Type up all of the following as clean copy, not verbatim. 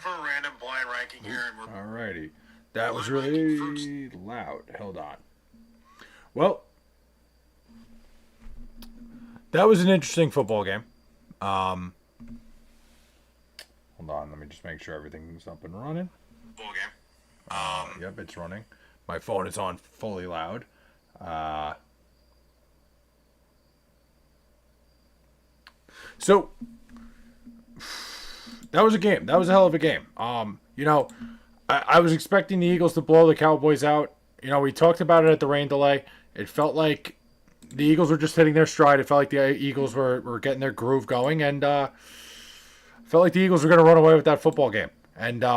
for a random blind ranking here. Alrighty. That was really loud. Hold on. Well, that was an interesting football game. Hold on. Let me just make sure everything's up and running. Football game. Yep, it's running. My phone is on fully loud. So that was a game. That was a hell of a game. I was expecting the Eagles to blow the Cowboys out. We talked about it at the rain delay. It felt like the Eagles were just hitting their stride. It felt like the Eagles were getting their groove going, and felt like the Eagles were going to run away with that football game. And they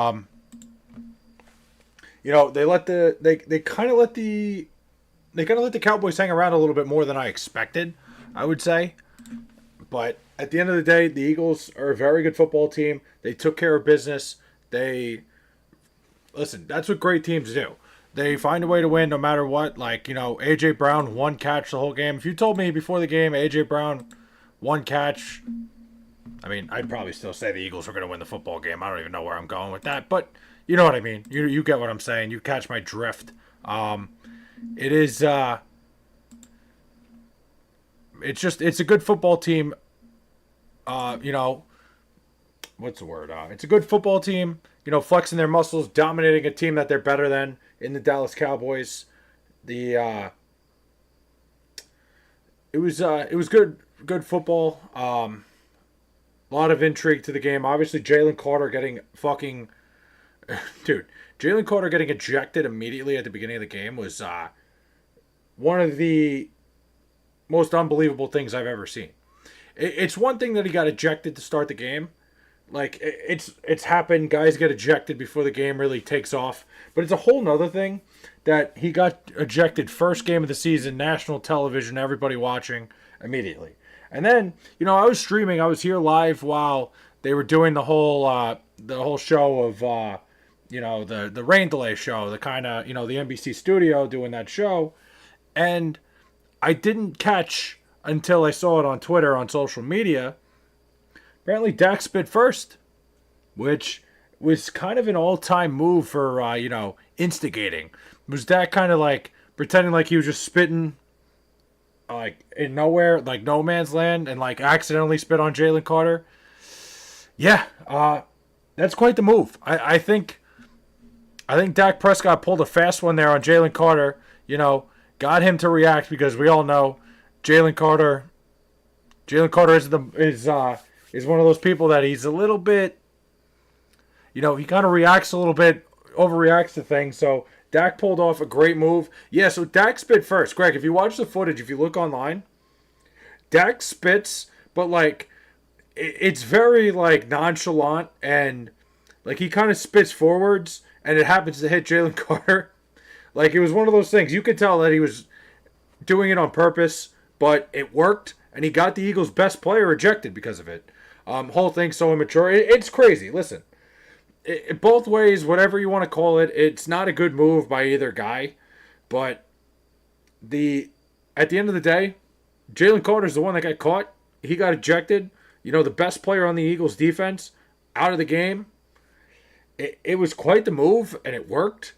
kind of let the Cowboys hang around a little bit more than I expected, I would say. But at the end of the day, the Eagles are a very good football team. They took care of business. Listen, that's what great teams do. They find a way to win no matter what. Like, A.J. Brown, one catch the whole game. If you told me before the game, A.J. Brown, one catch, I mean, I'd probably still say the Eagles were going to win the football game. I don't even know where I'm going with that. But you know what I mean. You get what I'm saying. You catch my drift. It is... it's a good football team. What's the word? It's a good football team, flexing their muscles, dominating a team that they're better than in the Dallas Cowboys. It was good football. A lot of intrigue to the game. Obviously, Jalen Carter getting ejected immediately at the beginning of the game was one of the most unbelievable things I've ever seen. It's one thing that he got ejected to start the game. Like, it's happened. Guys get ejected before the game really takes off. But it's a whole nother thing that he got ejected first game of the season, national television, everybody watching immediately. And then, I was streaming. I was here live while they were doing the whole show of, the rain delay show, the kind of, the NBC studio doing that show. And I didn't catch until I saw it on Twitter, on social media. Apparently, Dak spit first, which was kind of an all-time move for, instigating. Was Dak kind of like pretending like he was just spitting, like in nowhere, like no man's land, and like accidentally spit on Jalen Carter? Yeah, that's quite the move. I think Dak Prescott pulled a fast one there on Jalen Carter. Got him to react because we all know Jalen Carter is one of those people that he's a little bit, he kind of reacts a little bit, overreacts to things. So Dak pulled off a great move. Yeah, so Dak spit first. Greg, if you watch the footage, if you look online, Dak spits, but like it's very like nonchalant, and like he kind of spits forwards, and it happens to hit Jalen Carter. Like, it was one of those things. You could tell that he was doing it on purpose, but it worked, and he got the Eagles' best player ejected because of it. Whole thing's so immature. It's crazy. Listen, both ways, whatever you want to call it, it's not a good move by either guy. But at the end of the day, Jalen Carter's the one that got caught. He got ejected. The best player on the Eagles' defense out of the game. It was quite the move, and it worked.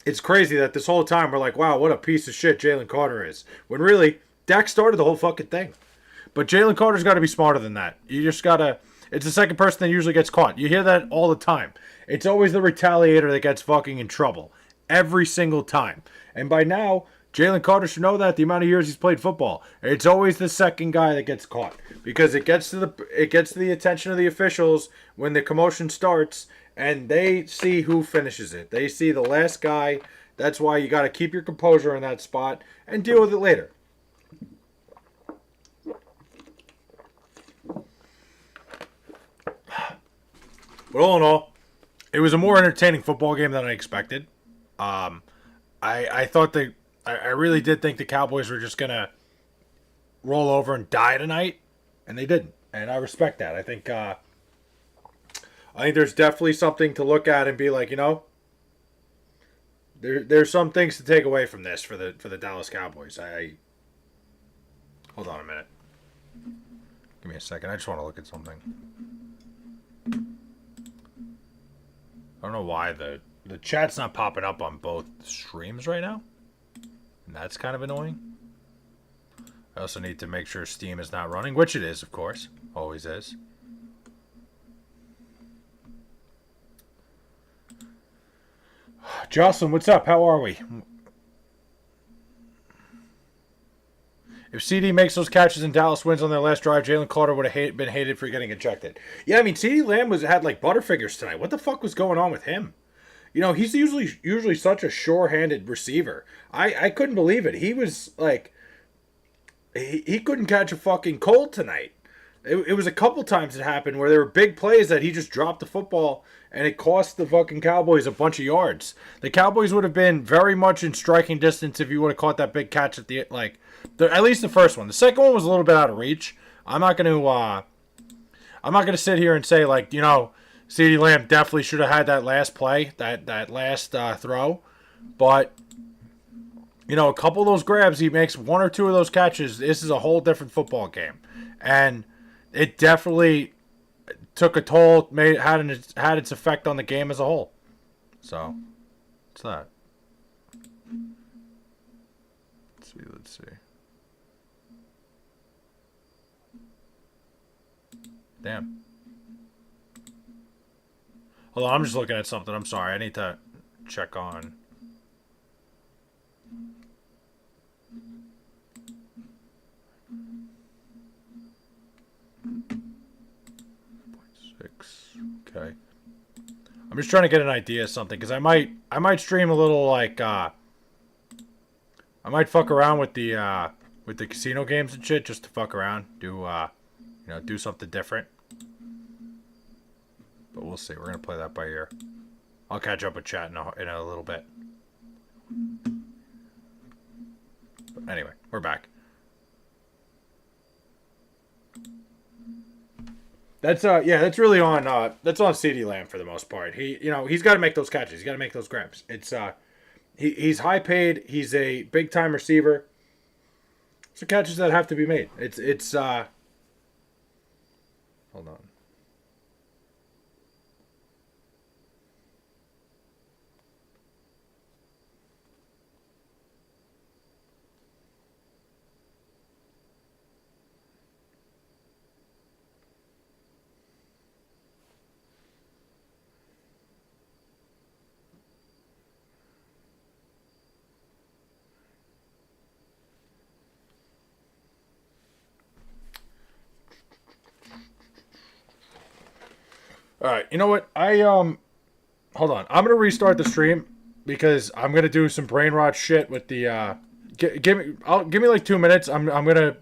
It's crazy that this whole time we're like, wow, what a piece of shit Jalen Carter is. When really, Dak started the whole fucking thing. But Jalen Carter's got to be smarter than that. You just got to... It's the second person that usually gets caught. You hear that all the time. It's always the retaliator that gets fucking in trouble. Every single time. And by now, Jalen Carter should know that, the amount of years he's played football. It's always the second guy that gets caught. Because it gets to the attention of the officials when the commotion starts, and they see who finishes it. They see the last guy. That's why you got to keep your composure in that spot and deal with it later. But all in all, it was a more entertaining football game than I expected. I thought I really did think the Cowboys were just gonna roll over and die tonight, and they didn't. And I respect that. I think there's definitely something to look at and be like, there's some things to take away from this for the Dallas Cowboys. Hold on a minute. Give me a second. I just want to look at something. I don't know why the chat's not popping up on both streams right now. And that's kind of annoying. I also need to make sure Steam is not running, which it is, of course. Always is. Jocelyn, what's up? How are we? If CD makes those catches and Dallas wins on their last drive, Jalen Carter would have been hated for getting ejected. Yeah, I mean, CD Lamb had like butterfingers tonight. What the fuck was going on with him? You know, he's usually such a sure-handed receiver. I couldn't believe it. He was like, he couldn't catch a fucking cold tonight. It was a couple times it happened where there were big plays that he just dropped the football and it cost the fucking Cowboys a bunch of yards. The Cowboys would have been very much in striking distance if you would have caught that big catch at at least the first one. The second one was a little bit out of reach. I'm not gonna sit here and say like, you know, CeeDee Lamb definitely should have had that last play, that last throw, but you know, a couple of those grabs, he makes one or two of those catches. This is a whole different football game, and it definitely took a toll. Had its effect on the game as a whole. So, what's that? Let's see. Damn. Hold on, I'm just looking at something. I'm sorry. I need to check on. Okay. I'm just trying to get an idea of something because I might stream a little like I might fuck around with the casino games and shit just to fuck around, do something different. But we'll see. We're gonna play that by ear. I'll catch up with chat in a little bit. But anyway, we're back. That's really on CeeDee Lamb for the most part. He's got to make those catches. He's got to make those grabs. It's he's high paid. He's a big time receiver. It's the catches that have to be made. It's hold on. All right, you know what? Hold on. I'm gonna restart the stream because I'm gonna do some brain rot shit with the give me like 2 minutes. I'm gonna